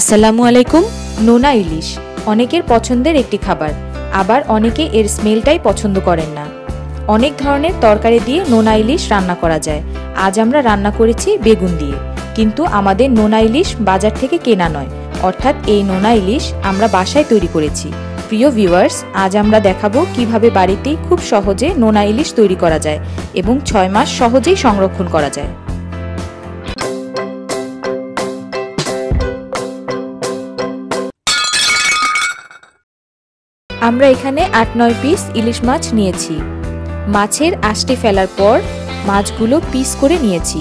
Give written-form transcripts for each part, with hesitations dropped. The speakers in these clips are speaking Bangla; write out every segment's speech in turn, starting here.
আসসালামু আলাইকুম। নোনা ইলিশ অনেকের পছন্দের একটি খাবার, আবার অনেকে এর স্মেলটাই পছন্দ করেন না। অনেক ধরনের তরকারি দিয়ে নোনা ইলিশ রান্না করা যায়। আজ আমরা রান্না করেছি বেগুন দিয়ে, কিন্তু আমাদের নোনা ইলিশ বাজার থেকে কেনা নয়, অর্থাৎ এই নোনা ইলিশ আমরা বাসায় তৈরি করেছি। প্রিয় ভিউয়ার্স, আজ আমরা দেখাবো কিভাবে বাড়িতেই খুব সহজে নোনা ইলিশ তৈরি করা যায় এবং 6 মাস সহজেই সংরক্ষণ করা যায়। আমরা এখানে 8-9 পিস ইলিশ মাছ নিয়েছি। মাছের আঁশটি ফেলার পর মাছগুলো পিস করে নিয়েছি।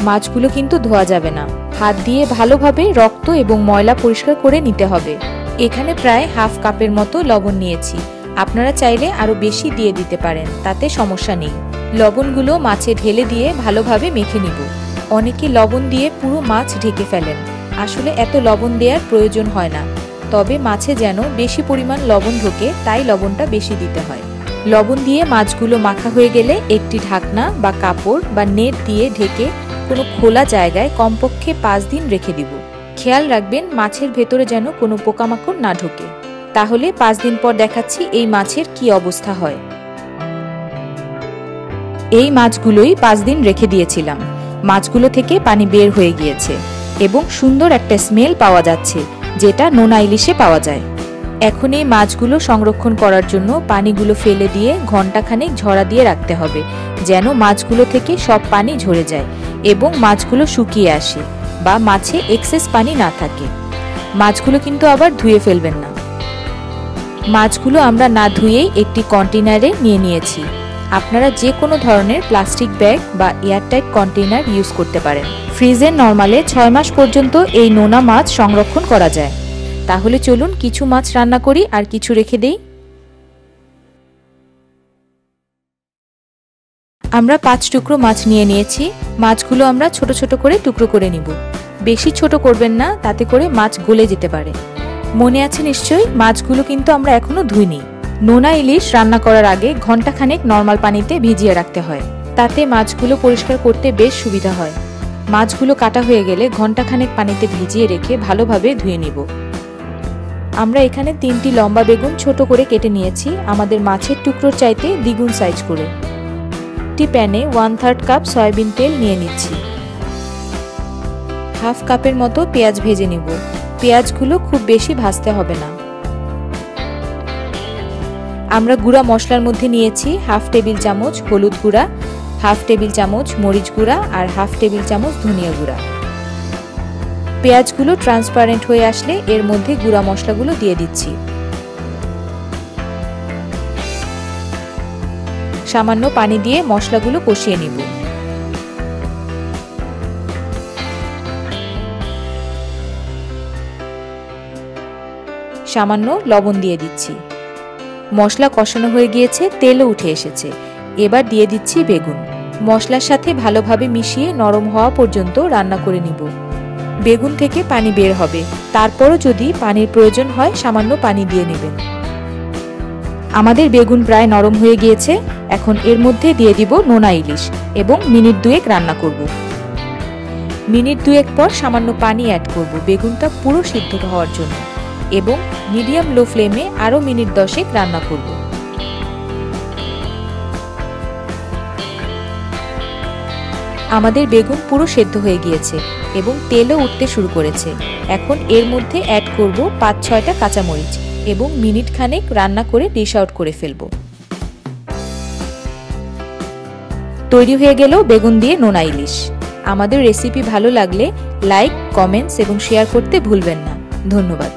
মাছগুলো কিন্তু ধোয়া যাবে না, হাত দিয়ে ভালোভাবে রক্ত এবং ময়লা পরিষ্কার করে নিতে হবে। এখানে প্রায় হাফ কাপের মতো লবণ নিয়েছি। আপনারা চাইলে আরো বেশি দিয়ে দিতে পারেন, তাতে সমস্যা নেই। লবণগুলো মাছে ঢেলে দিয়ে ভালোভাবে মেখে নিব। অনেকে লবণ দিয়ে পুরো মাছ ঢেকে ফেলেন, আসলে এত লবণ দেওয়ার প্রয়োজন হয় না, তবে মাছে যেন বেশি পরিমাণ লবণ ঢোকে তাই লবণটা বেশি দিতে হয়। লবণ দিয়ে মাছগুলো মাখা হয়ে গেলে একটি ঢাকনা বা কাপড় বা নেট দিয়ে ঢেকে কোনো খোলা জায়গায় কমপক্ষে 5 দিন রেখে দিব। খেয়াল রাখবেন মাছের ভেতরে যেন কোনো পোকামাকড় না ঢোকে। তাহলে 5 দিন পর দেখাচ্ছি এই মাছের কি অবস্থা হয়। এই মাছগুলোই 5 দিন রেখে দিয়েছিলাম। মাছগুলো থেকে পানি বের হয়ে গিয়েছে এবং সুন্দর একটা স্মেল পাওয়া যাচ্ছে, যেটা নোনা ইলিশে পাওয়া যায়। এখন এই মাছগুলো সংরক্ষণ করার জন্য পানিগুলো ফেলে দিয়ে ঘন্টাখানেক ঝরা দিয়ে রাখতে হবে, যেন মাছগুলো থেকে সব পানি ঝরে যায় এবং মাছগুলো শুকিয়ে আসে বা মাছে এক্সেস পানি না থাকে। মাছগুলো কিন্তু আবার ধুয়ে ফেলবেন না। মাছগুলো আমরা না ধুয়েই একটি কন্টেনারে নিয়ে নিয়েছি। আপনারা যে কোনো ধরনের প্লাস্টিক ব্যাগ বা এয়ারটাইট কন্টেনার ইউজ করতে পারেন। ফ্রিজে নরমালে 6 মাস পর্যন্ত এই নোনা মাছ সংরক্ষণ করা যায়। তাহলে চলুন কিছু মাছ রান্না করি আর কিছু রেখে দেই। আমরা 5 টুকরো মাছ নিয়ে নিয়েছি। মাছগুলো আমরা ছোট ছোট করে টুকরো করে নিব। বেশি ছোট করবেন না, তাতে করে মাছ গলে যেতে পারে। মনে আছে নিশ্চয়ই, মাছগুলো কিন্তু আমরা এখনো ধুইনি। নোনা ইলিশ রান্না করার আগে ঘন্টাখানেক নরমাল পানিতে ভিজিয়ে রাখতে হয়, তাতে মাছগুলো পরিষ্কার করতে বেশ সুবিধা হয়। মাছগুলো কাটা হয়ে গেলে ঘন্টাখানেক পানিতে ভিজিয়ে রেখে ভালোভাবে ধুয়ে নিব। আমরা এখানে 3টি লম্বা বেগুন ছোট করে কেটে নিয়েছি, আমাদের মাছের টুকরোর চাইতে দ্বিগুণ সাইজ করে। একটি প্যানে 1/3 কাপ সয়াবিন তেল নিয়ে নিচ্ছি। হাফ কাপের মতো পেঁয়াজ ভেজে নিব। পেঁয়াজগুলো খুব বেশি ভাজতে হবে না। আমরা গুঁড়া মশলার মধ্যে নিয়েছি হাফ টেবিল চামচ হলুদ গুঁড়া, হাফ টেবিল চামচ মরিচ গুঁড়া আর হাফ টেবিল চামচ ধনিয়া গুঁড়া। পেঁয়াজগুলো ট্রান্সপারেন্ট হয়ে আসলে এর মধ্যে গুঁড়া মশলাগুলো দিয়ে দিচ্ছি। সামান্য পানি দিয়ে মশলাগুলো কষিয়ে নিব। সামান্য লবণ দিয়ে দিচ্ছি। মশলা কষানো হয়ে গিয়েছে, তেলও উঠে এসেছে। এবার দিয়ে দিচ্ছি বেগুন। মশলার সাথে ভালোভাবে মিশিয়ে নরম হওয়া পর্যন্ত রান্না করে নিব। বেগুন থেকে পানি বের হবে, তারপরও যদি পানির প্রয়োজন হয় সামান্য পানি দিয়ে নেবেন। আমাদের বেগুন প্রায় নরম হয়ে গিয়েছে। এখন এর মধ্যে দিয়ে দিব নোনা ইলিশ এবং মিনিট 2 রান্না করব। মিনিট 2 পর সামান্য পানি অ্যাড করব বেগুনটা পুরো সিদ্ধ হওয়ার জন্য, এবং মিডিয়াম লো ফ্লেমে আরো মিনিট 10 রান্না করব। আমাদের বেগুন পুরো সেদ্ধ হয়ে গিয়েছে এবং তেলও উঠতে শুরু করেছে। এখন এর মধ্যে অ্যাড করব 5-6টা কাঁচামরিচ এবং মিনিট খানেক রান্না করে ডিশ আউট করে ফেলব। তৈরি হয়ে গেল বেগুন দিয়ে নোনা ইলিশ। আমাদের রেসিপি ভালো লাগলে লাইক, কমেন্টস এবং শেয়ার করতে ভুলবেন না। ধন্যবাদ।